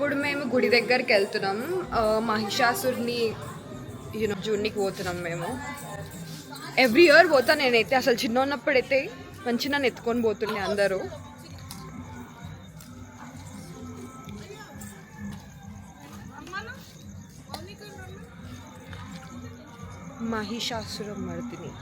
ఇప్పుడు మేము గుడి దగ్గరికి వెళ్తున్నాం. మహిషాసుర్ని జూన్నికి పోతున్నాం మేము. ఎవ్రీ ఇయర్ పోతా నేనైతే. అసలు చిన్న ఉన్నప్పుడైతే మంచిగా నన్ను ఎత్తుకొని పోతుండే అందరూ. మహిషాసుర మర్దిని.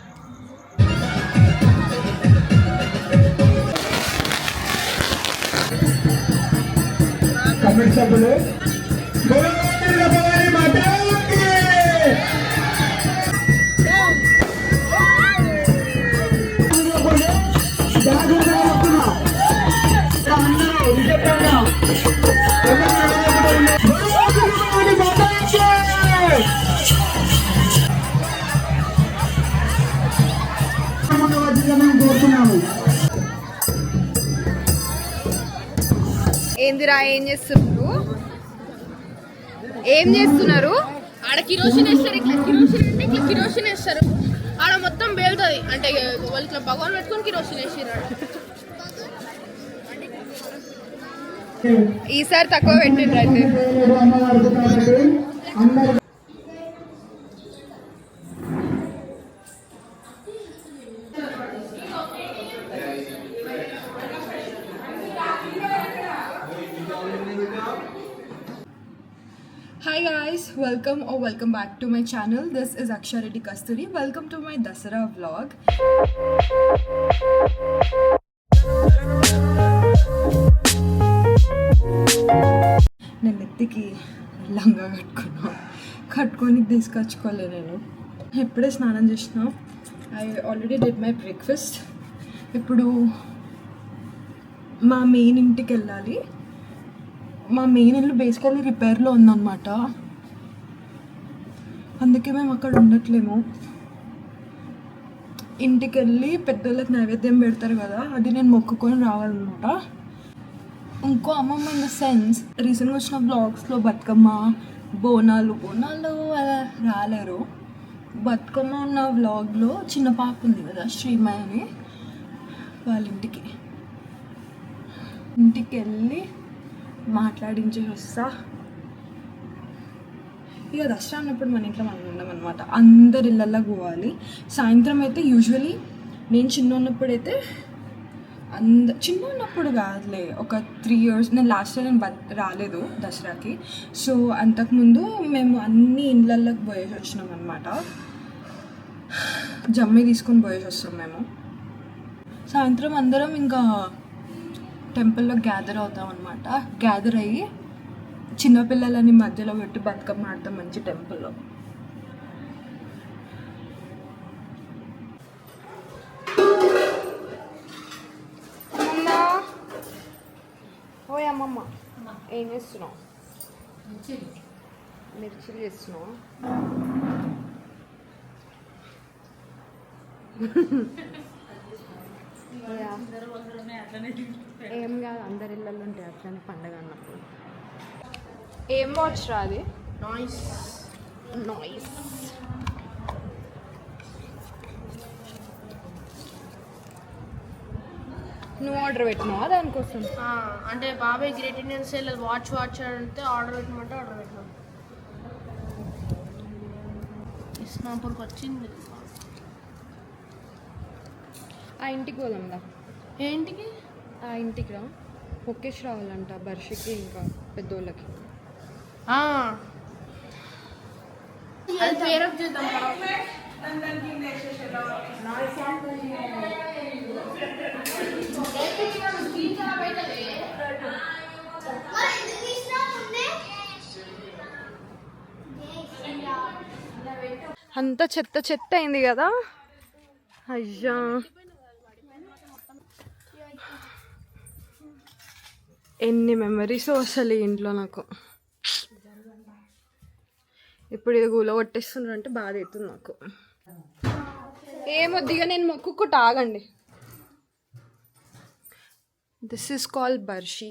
ఏందిరా, ఏం చేస్తున్నారు? ఆడ కిరోసిన్ వేస్తారు. ఇట్లా కిరోసిన్ వేస్తారు. ఆడ మొత్తం పేలుతుంది. అంటే వాళ్ళు ఇట్లా భగవాన్ పెట్టుకొని కిరోసిన్ వేసారు. ఈసారి తక్కువ పెట్టిండ్రు అయితే. Hi guys, welcome back to my channel. This is Aksha Reddy Kasturi. Welcome to my Dasara vlog. నేను నెత్తికి లంగా కట్టుకొని తీసుకొచ్చుకోలే. నేను ఎప్పుడే స్నానం చేసిన. I already did my breakfast. ఇప్పుడు మా మెయిన్ ఇంటికి వెళ్ళాలి. మా మెయిన్ ఇల్లు బేసికల్లీ రిపేర్లో ఉందన్నమాట. అందుకే మేము అక్కడ ఉండట్లేము. ఇంటికి వెళ్ళి పెద్దోళ్ళకి నైవేద్యం పెడతారు కదా, అది నేను మొక్కుకొని రావాలన్నమాట. ఇంకో అమ్మమ్మ ఇన్ ద సెన్స్, రీసెంట్గా వచ్చిన బ్లాగ్స్లో బతుకమ్మ బోనాలు అలా రాలేరు. బతుకమ్మ ఉన్న వ్లాగ్లో చిన్న పాప ఉంది కదా, శ్రీమయ్య అని, వాళ్ళ ఇంటికి వెళ్ళి మాట్లాడించి వస్తా. ఇక దసరా అన్నప్పుడు మన ఇంట్లో మనం ఉండమన్నమాట. అందరి ఇళ్ళల్లో పోవాలి. సాయంత్రం అయితే యూజువలీ నేను చిన్న ఉన్నప్పుడైతే చిన్న ఉన్నప్పుడు కాదులే, ఒక 3 years, నేను లాస్ట్ ఇయర్ నేను రాలేదు దసరాకి. సో అంతకుముందు మేము అన్ని ఇళ్ళల్లోకి పోయేసి వచ్చినాం అనమాట. జమ్మి తీసుకొని పోయేసి వస్తాం మేము. సాయంత్రం అందరం ఇంకా టెంపుల్లో గ్యాదర్ అవుతాం అనమాట. గ్యాదర్ అయ్యి చిన్నపిల్లలని మధ్యలో పెట్టి బతుకమ్మ ఆడతాం మంచి టెంపుల్లో. ఓయ్ అమ్మమ్మ, ఏం చేస్తున్నావు? మిర్చిలు చేస్తున్నావు? ఏం కాదు, అందరి ఇళ్ళల్లో ఉంటాయి అట్లనే పండగ అన్నప్పుడు. ఏం వాచ్ రా అది? నాయిస్. నువ్వు ఆర్డర్ పెట్టినావా దానికోసం? అంటే బాబాయ్ గ్రేట్ ఇండియన్ సేల్ వాచ్ అంటే ఆర్డర్ పెట్టమంటే ఆర్డర్ పెట్టినాం. ఇస్లాంపూర్కి వచ్చింది. ఆ ఇంటికి పోదాందా? ఏ ఇంటికి? ఆ ఇంటికి రా, ఒకేష్ రావాలంట బర్షికి ఇంకా పెద్దోళ్ళకి. అది పేరప్ చేద్దాం. అంత చెత్త అయింది కదా. అయ్యా, ఎన్ని మెమరీస్ అసలు ఈ ఇంట్లో నాకు. ఇప్పుడు ఇది గూలో కొట్టేస్తున్నారు అంటే బాధ అవుతుంది నాకు. ఏమొద్దిగా నేను మొక్కుకుంటూ ఆగండి. దిస్ ఈస్ కాల్డ్ బర్షి.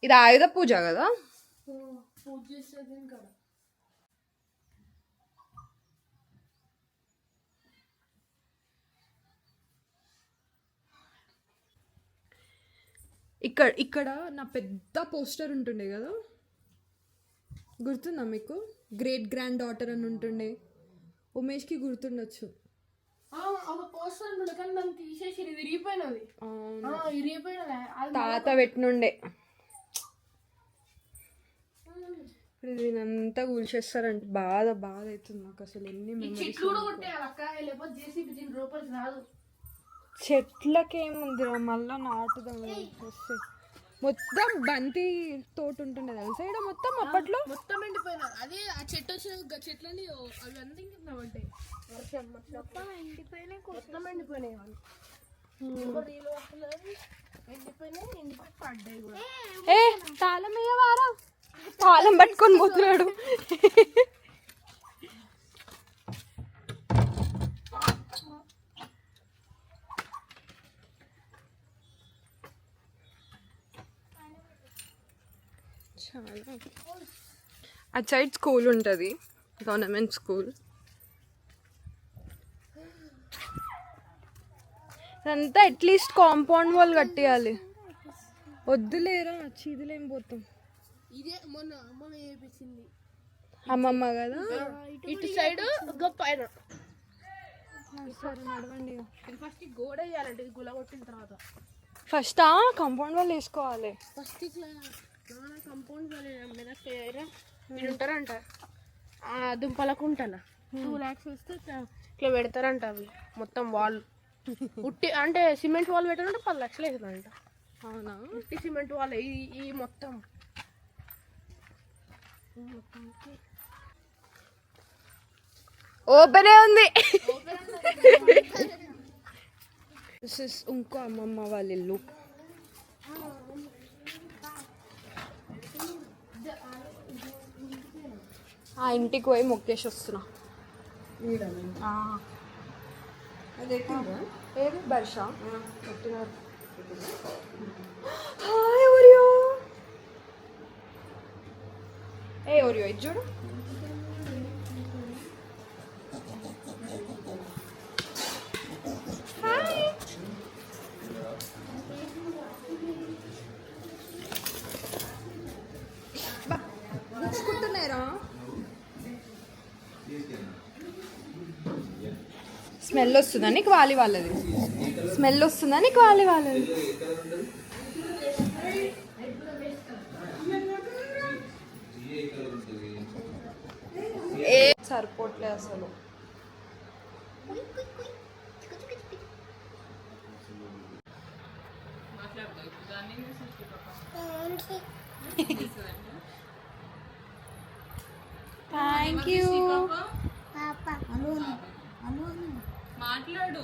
ఇది ఆయుధ పూజ కదా. ఇక్కడ ఇక్కడ నా పెద్ద పోస్టర్ ఉంటుండే కదా, గుర్తుందా మీకు? గ్రేట్ గ్రాండ్ డాటర్ అని ఉంటుండే. ఉమేష్కి గుర్తుండొచ్చు. ఒక పోస్టర్ ఉంటుండే కానీ దాన్ని తీసేసి ఇది విరిగిపోయినది. విరిగిపోయినది తాత పెట్టినుండే. ఇప్పుడు దీనంతా కూల్చేస్తారంటే బాధ అవుతుంది నాకు. అసలు ఎన్ని చెట్లు కూడా కొట్టేయాలి అక్క, లేకపోతే జేసీబీ దీని రూపాయలు రాదు. చెట్లకేముంది మళ్ళా నాటుదాం వస్తే. మొత్తం బంతి తోట ఉంటుండే తెలుసా ఇక్కడ మొత్తం అప్పట్లో. మొత్తం ఎండిపోయినా అదే ఆ చెట్టు వచ్చిన చెట్లని అవి అంతా కింద పడ్డాయి. వర్షం మొత్తం ఎండిపోయినాయి, మొత్తం ఎండిపోయినాయి. వాళ్ళు ఎండిపోయి పడ్డాయి కూడా. ఏ తాళం వారా, తాళం పట్టుకొని పోతున్నాడు. అటు సైడ్ స్కూల్ ఉంటుంది, గవర్నమెంట్ స్కూల్. ఇదంతా అట్లీస్ట్ కాంపౌండ్ వాల్ కట్టేయాలి. వద్దులేరా చీదులేం పోతాం. ఇదే మొన్న అమ్మమ్మ చేపించింది, అమ్మమ్మ కదా. ఇటు సైడ్ పైన సరే నడవండి. ఇది ఫస్ట్ గోడ వేయాలంటే ఇది గుల కొట్టిన తర్వాత ఫస్ట్ కాంపౌండ్ వాల్ వేసుకోవాలి. ఫస్ట్ ఇట్లా కంపౌండ్ మీరు ఉంటారంట దుంపలకు ఉంటాను 2 lakhs వస్తే ఇట్లా పెడతారంట. అవి మొత్తం వాల్ ఉట్టి అంటే సిమెంట్ వాల్ పెట్టాలంటే 10 లక్షలు అవుతుందంట. అవునా? ఉట్టి సిమెంట్ వాల్ ఈ మొత్తం ఓపెనే ఉంది. ఇంకో అమ్మమ్మ వాళ్ళ ఇల్లు. ఆ ఇంటికి పోయి మొక్కేసి వస్తున్నా. ఏది బర్ష ఓరియో. ఏ ఓరియో ఇది చూడు. గుచ్చుకుంటున్నారా? స్మెల్ వస్తుందని క్వాలి వాళ్ళది. స్మెల్ వస్తుందని క్వాలి వాళ్ళది. ఏ సరిపోట్లే అసలు. Thank you. మాట్లాడు.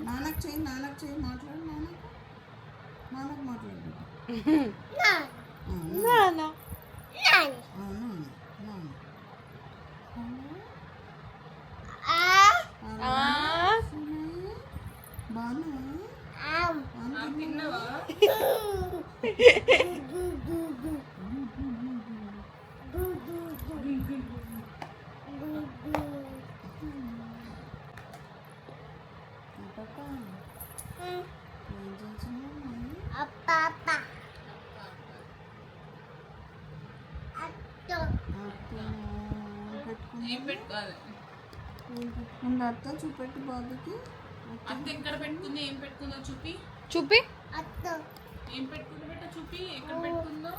నాన్నకు చేయి, మాట్లాడు. నాన్నకు మాట్లాడు. తిన్నావా? ఏం పెట్టుకోవాలి? అత్త చూపెట్టు బాబుకి. అత్త ఎక్కడ పెట్టుకుంది, ఏం పెట్టుకుందో చూపి. ఏం పెట్టుకుందో పెట్ట చూపి, ఎక్కడ పెట్టుకుందో.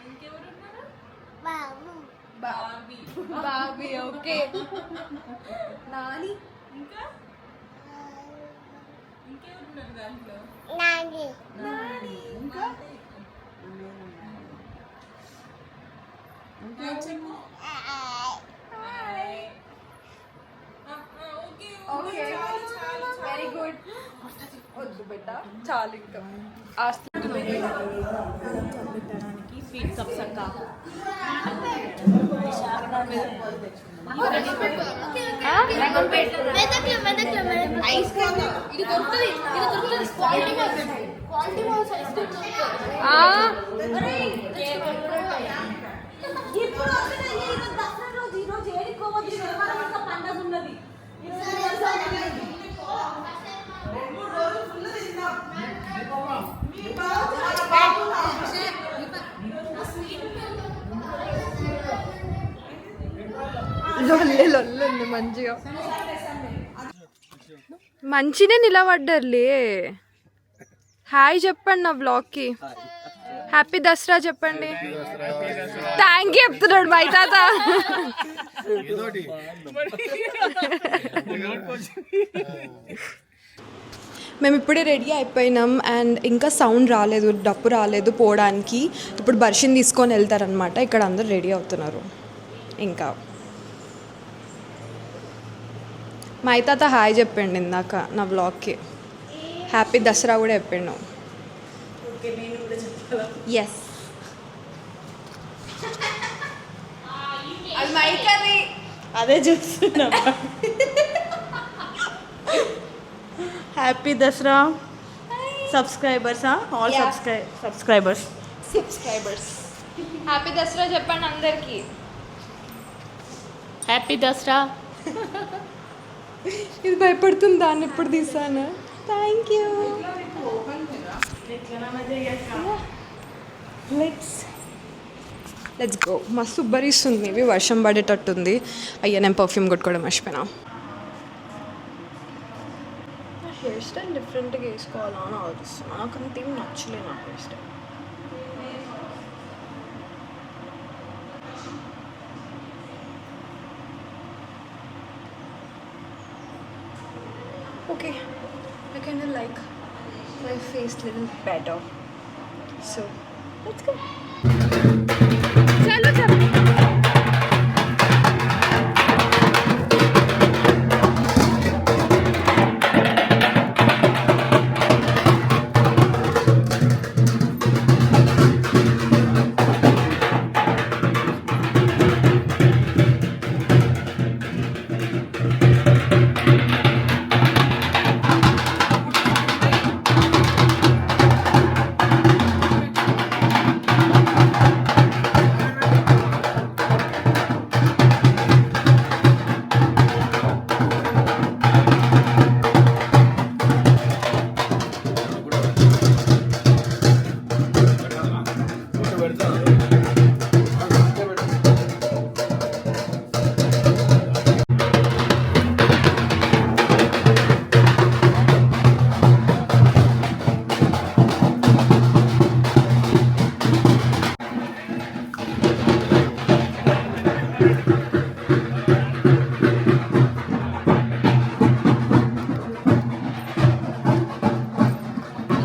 ఇంకెవరున్నారు? బాబీ. ఓకే. నాని. ఇంకా ఇంకెవరున్నారు దాంట్లో? ఇంకా వెరీ గుడ్. వద్దు బిడ్డ, చాలు ఇంకా. ఆస్తి పెట్టడానికి ఫీట్ కప్స్ అక్క. ఐస్ క్రీమ్ ఇది దొరుకుతుంది, క్వాలిటీ లొల్లి మంచిగా మంచినే నిలబడ్డారులే. హాయ్ చెప్పండి నా బ్లాగ్కి. హ్యాపీ దసరా చెప్పండి. థ్యాంక్ యూ చెప్తున్నాడు మై తాత. మేము ఇప్పుడే రెడీ అయిపోయినాం అండ్ ఇంకా సౌండ్ రాలేదు, డప్పు రాలేదు పోవడానికి. ఇప్పుడు బర్షిని తీసుకొని వెళ్తారనమాట. ఇక్కడ అందరు రెడీ అవుతున్నారు. ఇంకా మై తాత హాయ్ చెప్పండి ఇందాక నా బ్లాగ్కి. హ్యాపీ దసరా కూడా చెప్పిండు. ఎస్ అది మైక్ అది అదే చూస్తున్నా. Happy Dasara subscribers, all subscribers. Happy Dasara చెప్పండి అందరికి. హ్యాపీ దసరా. ఇది భయపడుతుంది, దాన్ని ఎప్పుడు తీసాను. Thank you. Let's go. మస్తు ఉబ్బరిస్తుంది, ఇవి వర్షం పడేటట్టుంది. అయ్యా నేను పర్ఫ్యూమ్ కొట్టుకోవడం మర్చిపోయినా. నా హెయిర్ స్టైల్ డిఫరెంట్గా వేసుకోవాలా అని ఆలోచిస్తున్నా. నాకు అంతేం నచ్చలేదు నా hair style. Okay, I kind of like my face a little better. So, let's go. Chalo, chalo.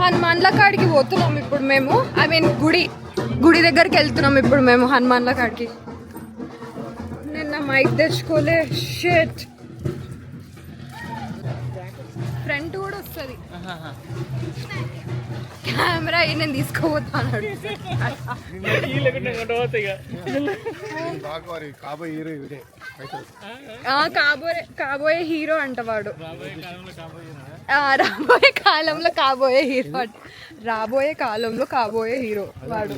హనుమాన్ల కాడికి పోతున్నాం ఇప్పుడు మేము. ఐ మీన్ గుడి దగ్గరికి వెళ్తున్నాం ఇప్పుడు మేము హనుమాన్ల కాడికి. నిన్న మైక్ తెచ్చుకోలే. షిట్. ఫ్రంట్ కూడా వస్తుంది కెమెరా. నేను తీసుకోపోతాను. కాబోయే హీరో అంట వాడు. రాబోయే కాలంలో కాబోయే హీరో అంట. రాబోయే కాలంలో కాబోయే హీరో వాడు.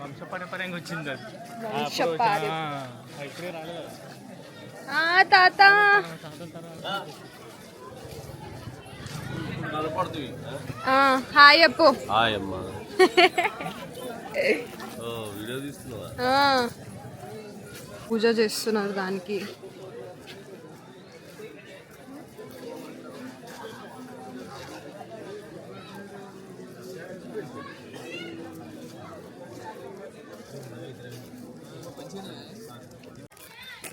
వంశపారంపర్యంగా వచ్చింది అది. ఇప్పుడే రాలేదు తాత. హాయ్ అప్పు. పూజ చేస్తున్నారు దానికి.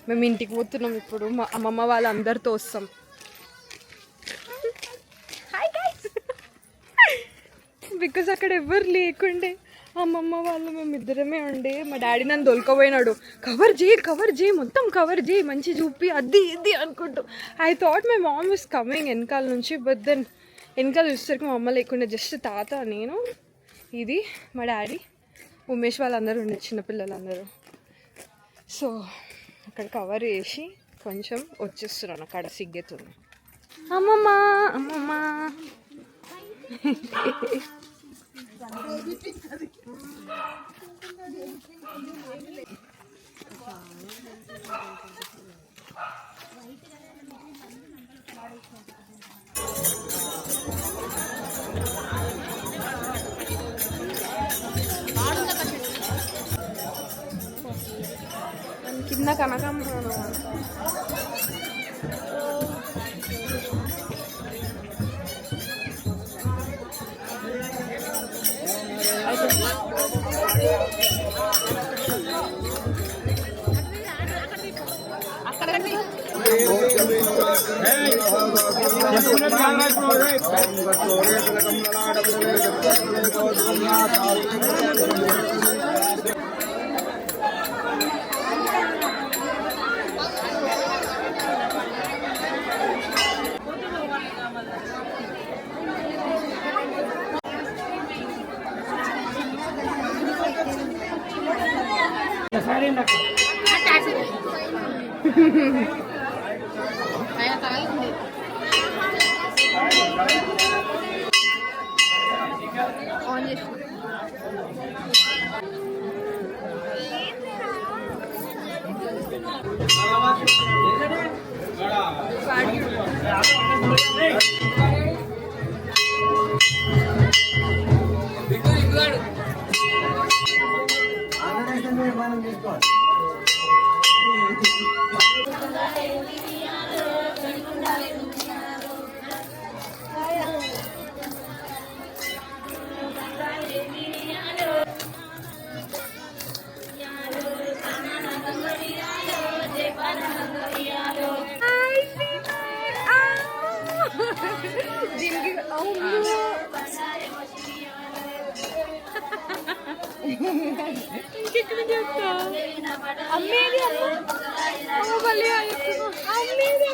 మేము ఇంటికి పోతున్నాం ఇప్పుడు. మా అమ్మమ్మ వాళ్ళందరితో వస్తాం. బికాజ్ అక్కడ ఎవరు లేకుండే. అమ్మమ్మ వాళ్ళు మేము ఇద్దరమే ఉండే. మా డాడీ నన్ను దొలకపోయినాడు. కవర్ చేయి మొత్తం కవర్ చేయి, మంచి చూపి అది ఇది అనుకుంటూ. I thought my mom is coming వెనకాల నుంచి. బట్ దెన్ వెనకాల చూసేసరికి మా అమ్మ లేకుండా జస్ట్ తాత, నేను, ఇది మా డాడీ ఉమేష్ వాళ్ళందరూ ఉండే చిన్నపిల్లలందరూ. సో అక్కడ కవర్ చేసి కొంచెం వచ్చేస్తున్నాను. అక్కడ సిగ్గెత్తుంది. అమ్మమ్మ అమ్మమ్మ కింద కనకమ్మ ఆన్ చేసి దీనికి ఇంకెక్కడ చెప్తా అమ్మేది అమ్మేది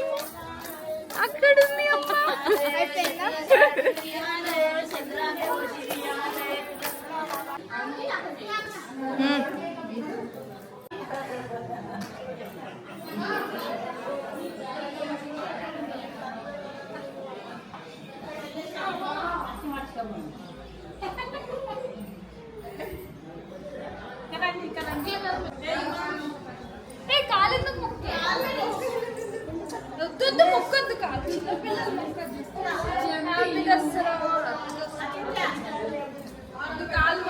అక్కడ ఉంది అమ్మ. మొక్కొద్దు కాదు కాలు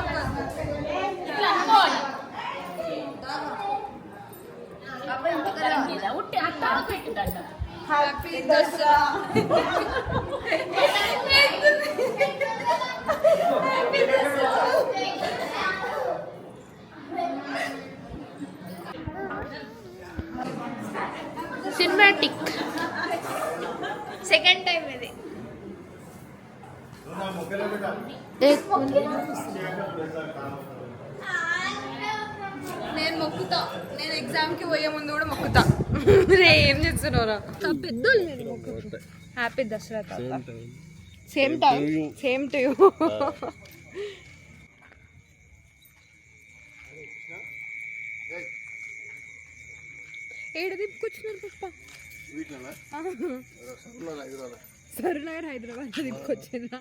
happy Dasara. Cinematic second time ఇది. నేను మొక్కుతా. నేను ఎగ్జామ్కి పోయే ముందు కూడా మొక్కుతా. ఏం చేస్తున్నారా పెద్దోళ్ళు? నేను మొక్కుతా. హ్యాపీ దసరా తాత. Same time same to you. ఏడు దిప్పుకొచ్చినారు పప్ప? సరునగర్ హైదరాబాద్ దిప్పుకొచ్చిందా?